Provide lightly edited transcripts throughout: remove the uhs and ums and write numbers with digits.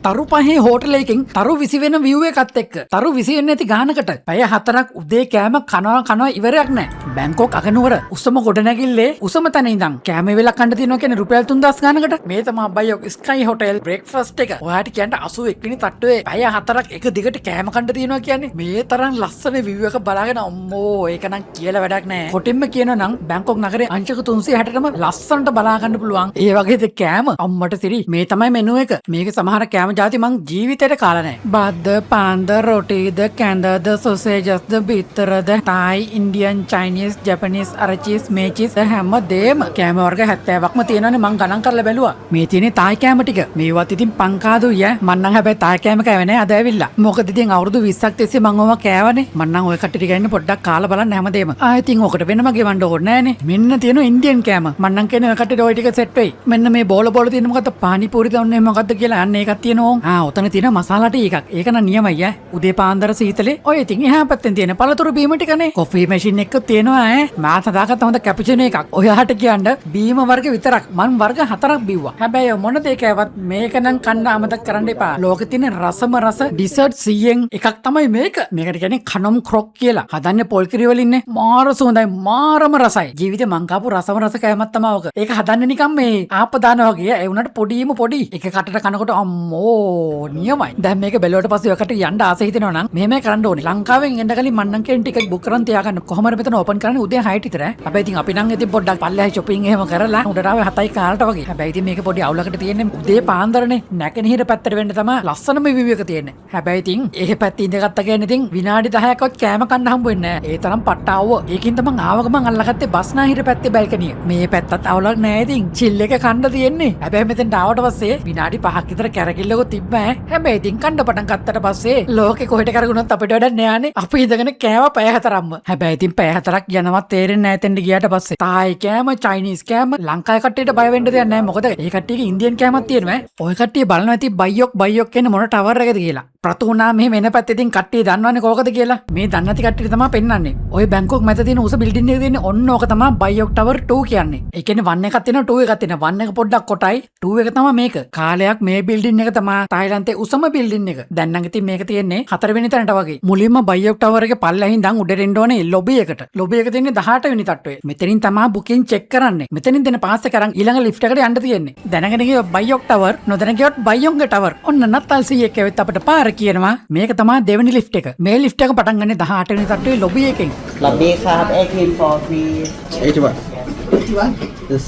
තරු පහේ හෝටලයකින් තරු 20 වෙන view එකත් එක්ක තරු 20 වෙන්නේ නැති ගානකට පැය 4ක් උදේ කෑම කනවා ඉවරයක් නැහැ. බැංකොක් අගනුවර උසම ගොඩනැගිල්ලේ උසම තැන ඉඳන් කෑම වේලක් කන්න තියෙනවා කියන්නේ රුපියල් 3000 ගානකට. මේ තමයි බයොක් ස්කයි හෝටල් බ්‍රේක්ෆාස්ට් එක. ඔයාට කියන්න 81 වෙනි තට්ටුවේ පැය 4ක් එක දිගට කෑම කන්න තියෙනවා කියන්නේ මේ තරම් ලස්සන view එක බලාගෙන අම්මෝ ඒක නම් කියලා වැඩක් නැහැ. කොටින්ම කියනවා නම් බැංකොක් නගරේ අංශක 360ටම ලස්සනට බලා ගන්න පුළුවන්. ඒ වගේද කෑම අම්මට සිරි මේ තමයි මෙනු එක. මේක සමහර කෑම ಜಾති මං ජීවිතේට කාලා නැහැ. බද්ද පාන්ද රොටිද කැඳද සොසේජස්ද බිත්තරද තායි ඉන්දියන් චයිනීස් ජපනීස් අරචීස් මේචීස් හැමදේම කෑම වර්ග 70ක්ම තියෙනවානේ. මං ගණන් කරලා බැලුවා. මේ තියෙන්නේ තායි කෑම ටික. මේවත් ඉතින් පංකාදුයි ඈ. මං නම් හැබැයි තායි කෑම කෑවේ නැහැ අද ඇවිල්ලා. මොකද ඉතින් අවුරුදු 20ක් තිස්සේ මං ඕවා කෑවනේ. මං නම් ඔය කට්ටිය ටික ඉන්න පොඩ්ඩක් කාලා බලන්න හැමදේම. ඉතින් ඔකට වෙනම ගෙවන්න ඕනේ නැහනේ. මෙන්න තියෙන ඉන්දියන් කෑම. මං නම් කියන්නේ ඔය කට්ටියට ඔය ටික සෙට් වෙයි. මෙන්න මේ බෝල තියෙන මොකද්ද පානිපූරි දන්නේ මොකද්ද කියලා අන්න ඒකක් තියෙනවා. ඔතන තියෙන මසාලා ටික එකක්. ඒක නම් නියමයි ඈ. උදේ පාන්දර සීතලේ ඔය ඉතින් එහා පැත්තෙන් තියෙන පළතුරු බීම ටිකනේ. කොෆි මැෂින් එකක් තියෙනවා ඈ. මාත් හදාගත්ත හොඳ කැපිචිනෝ එකක්. ඔයාට කියන්න බීම වර්ග විතරක් මං වර්ග 4ක් බිව්වා. හැබැයි මොන දෙයකවත් මේක නම් කන්න අමතක කරන්න එපා. ලෝකෙ තියෙන රසම රස ඩිසර්ට් 100න් එකක් තමයි මේක. මේකට කියන්නේ කනොම් ක්‍රොක් කියලා. හදන්නේ පොල් කිරි වලින්නේ. මාර සුවඳයි මාරම රසයි. ජීවිතේ මං කාපු රසම රස කෑමක් තමයි ඔක. ඒක හදන්නේ නිකන් මේ ආපදාන වගේ. ඒ උනට පොඩිම පොඩි. එක කටට කනකොට අම්මෝ නියමයි. දැන් මේක බැලුවට පස්සේ ඔකට යන්න ආස හිතෙනවා නම් මෙහෙමයි කරන්න ඕනේ. ලංකාවෙන් එන්න කලින් මං නම් කියන ටිකට් බුක් කරන් තියාගන්න. කොහොමද මෙතන ඕපන් කරන්නේ උදේ 6ට විතර. හැබැයි ඉතින් අපි නම් ඉතින් පොඩ්ඩක් පල්ලෙහායි shopping එහෙම කරලා උඩට ආවේ 7යි කාලට වගේ. හැබැයි ඉතින් මේක පොඩි අවුලකට තියෙන්නේ උදේ පාන්දරනේ. නැගෙනහිර පැත්තට වෙන්න තමයි ලස්සනම view එක තියෙන්නේ. හැබැයි ඉතින් ඒ පැත්තේ ඉඳගත්ත කියන්නේ ඉතින් විනාඩි 10ක්වත් කෑම කන්න හම්බ වෙන්නේ නැහැ. ඒ තරම් පට්ටාවුව. ඒකින් තමයි ආව ගමන් අල්ලගත්තේ බස්නාහිර පැත්තේ බල්කනිය. මේ පැත්තත් අවුලක් නැහැ ඉතින් chill එක කන්න තියෙන්නේ. හැබැයි මෙතෙන්ට ආවට පස්සේ විනාඩි 5ක් විතර කැරකිල්ලක තිබ්බ ඈ. හැබැයි ඉතින් කන්න පටන් ගත්තට පස්සේ ලෝකේ කොහෙට කරගුණත් අපිට වැඩක් නෑනේ. අපි ඉඳගෙන කෑව පැය 4ක්ම. හැබැයි ඉතින් පැය 4ක් යනවා තේරෙන්නේ නැහැ එතෙන්ට ගියාට පස්සේ. තායි කෑම, චයිනීස් කෑම ලංකාවේ කට්ටියට බය වෙන්න දෙයක් නැහැ. මොකද ඒ කට්ටියගේ ඉන්දියන් කෑමක් තියෙනවා ඈ. ඔය කට්ටිය බලනවා ඉතින් බයියොක් කියන්නේ මොන ටවර් එකද කියලා. ප්‍රතුණා මෙහෙ වෙන පැත්තේ ඉතින් කට්ටිය දන්නවනේ කොහොකද කියලා. මේ දන්නේ නැති කට්ටියට තමයි පෙන්වන්නේ. ඔය බැංකොක් මැද තියෙන උස බිල්ඩින් එක තියෙන්නේ ඔන්න ඕක තමයි බයියොක් ටවර් 2 කියන්නේ. ඒ කියන්නේ 1 එකක් තියෙනවා 2 එකක් තියෙනවා. 1 එක පොඩ්ඩක් කොටයි 2 එක තමයි මේක. කාලයක් මේ බිල්ඩින් එක තමයි තායිලන්තේ උසම බිල්ඩින් එක. දැන් නම් ඉතින් මේක තියෙන්නේ 4 වෙනි තැනට වගේ. මුලින්ම බයියොක් ටවර් එකේ පල්ලෙහින් ඉඳන් උඩට එන්න ඕනේ ලොබි එකට. ලොබි එක තියෙන්නේ 18 වෙනි තට්ටුවේ. මෙතනින් තමයි බුකින් චෙක් කරන්නේ. මෙතනින් දෙන පාස් එක අරන් ඊළඟ ලිෆ්ට් එකට යන්න තියෙන්නේ. දැනගෙන ගියොත් බයියොක් ටවර්, නොදැන ගියොත් බයියොන්ගේ ටවර්. ඔන්න නත්තල් සීයක් ඇවිත් අපිට පාර කියනවා. මේක තමයි දෙවෙනි ලිෆ්ට් එක. මේ ලිෆ්ට් එක පටන් ගන්නේ 18 වෙනි තට්ටුවේ ලොබි එකෙන්. Lobby card 1843. 81. Yes.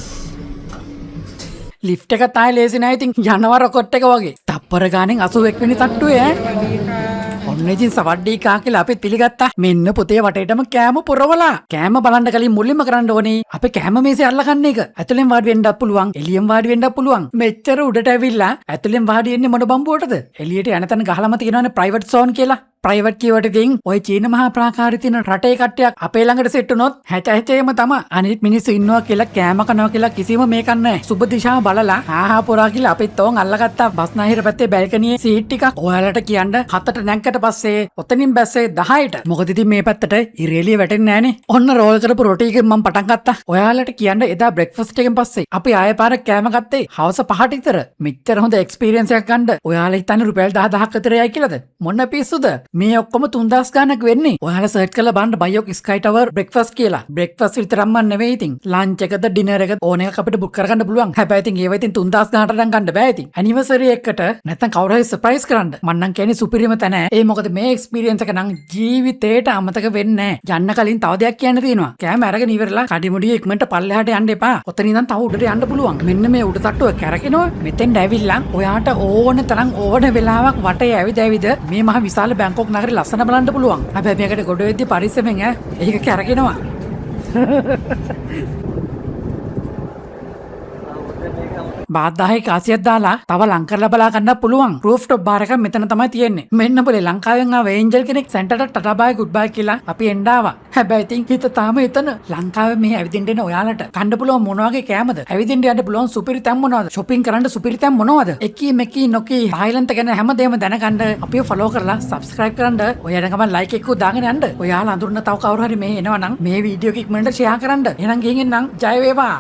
ලිෆ්ට් එක තායි ලේසි නෑ ඉතින් යනවා රොකට් එක වගේ. තප්පර ගානෙන් 81 වෙනි තට්ටුවේ ඈ. ඔන්න ඉතින් සවඩ්ඩී කා කියලා අපි පිළිගත්තා. මෙන්න පුතේ වටේටම කෑම පුරවලා. කෑම බලන්න කලින් මුලින්ම කරන්න ඕනේ අපි කෑම මේසේ අල්ලගන්න එක. ඇතුලෙන් වාඩි වෙන්නත් පුළුවන්, එළියෙන් වාඩි වෙන්නත් පුළුවන්. මෙච්චර උඩට ඇවිල්ලා ඇතුලෙන් වාඩි වෙන්නේ මොන බම්බුවටද? එළියට යන තැන ගහලම තියෙනවානේ ප්‍රයිවට් සෝන් කියලා. ප්‍රයිවට් කියවට ඉතින් ඔය චීන මහා ප්‍රාකාරයේ තියෙන රටේ කට්ටියක් අපේ ළඟට සෙට් වුණොත් හැචහැචේම තමයි. අනිත් මිනිස්සු ඉන්නවා කියලා කෑම කනවා කියලා කිසිම මේකක් නැහැ. සුබ දිශාව බලලා ආහා පුරා කියලා අපිත් තෝන් අල්ලගත්තා. බස්නාහිර පැත්තේ බල්කනියේ සීට් ටිකක් ඔයාලට කියන්න 7ට නැග්ගට පස්සේ ඔතනින් බැස්සේ 10ට. මොකද ඉතින් මේ පැත්තට ඉරේලිය වැටෙන්නේ නැහනේ. ඔන්න රෝල් කරපු රොටි එකෙන් මම පටන් ගත්තා. ඔයාලට කියන්න එදා බ්‍රෙක්ෆාස්ට් එකෙන් පස්සේ අපි ආයෙ පාරක් කෑම ගත්තේ හවස 5ට විතර. මෙච්චර හොඳ එක්ස්පීරියන්ස් එකක් ගන්න ඔයාලා හිතන්නේ රුපියල් 10000ක් විතර යයි කියලාද? මොන පිස්සුද? මේ ඔක්කොම 3000 ගානක් වෙන්නේ. ඔයාලා සර්ච් කරලා බලන්න බයියොක් ස්කයි ටවර් බ්‍රෙක්ෆාස්ට් කියලා. බ්‍රෙක්ෆාස්ට් විතරක්ම නෙවෙයි ඉතින්. ලන්ච් එකද ඩිනර් එකද ඕන එකක් අපිට බුක් කරගන්න පුළුවන්. හැබැයි ඉතින් ඒවා ඉතින් 3000 ගානට නම් ගන්න බෑ ඉතින්. ඇනිවර්සරි එකකට නැත්නම් කවුරු හරි සර්ප්‍රයිස් කරන්න. මම නම් කියන්නේ සුපිරිම තැන. ඒ මොකද මේ එක්ස්පීරියන්ස් එක නම් ජීවිතේට අමතක වෙන්නේ නැහැ. යන්න කලින් තව දෙයක් කියන්න තියෙනවා. කෑම අරගෙන ඉවරලා කඩිමුඩිය ඉක්මනට පල්ලෙහාට යන්න එපා. ඔතන ඉඳන් තව උඩට යන්න පුළුවන්. මෙන්න මේ උඩ තට්ටුව කැරකෙනවා. මෙතෙන් ඇවිල්ලා ඔයාට ඕන තරම් ඕන වෙලාවක් වටේ ඇවිද මේ මහ විශාල බැංකොක් නගරේ ලස්සන බලන්න පුළුවන්. හැබැයි මේකට ගොඩ වෙද්දි පරිස්සමෙන් ඈ. ඒක කැරකෙනවා. බාත් 10 කාසියක් දාලා තව ලං කරලා බලා ගන්න පුළුවන්. රූෆ්ටොප් බාර් එකක් මෙතන තමයි තියෙන්නේ. මෙන්න පොලේ ලංකාවෙන් ආව ඒන්ජල් කෙනෙක් සෙන්ටරට ටටා බයි ගුඩ් බයි කියලා අපි එන්න ආවා. හැබැයි ඉතින් හිත තාම එතන. ලංකාවේ මෙහි ඇවිදින්න එන ඔයාලට කන්න පුළුවන් මොන වගේ කෑමද? ඇවිදින්න යන්න පුළුවන් සුපිරි තැන් මොනවද? shopping කරන්න සුපිරි තැන් මොනවද? එකී මෙකී නොකී තායිලන්ත ගැන හැමදේම දැනගන්න අපිව follow කරලා subscribe කරන්න. ඔයාලා ගමන් like එකක් දාගෙන යන්න. ඔයාලා අඳුරන තව කවුරු හරි මේ එනවා නම් මේ වීඩියෝ එක ඉක්මනට share කරන්න. එහෙනම් ගිහින් එන්නම්. ජය වේවා.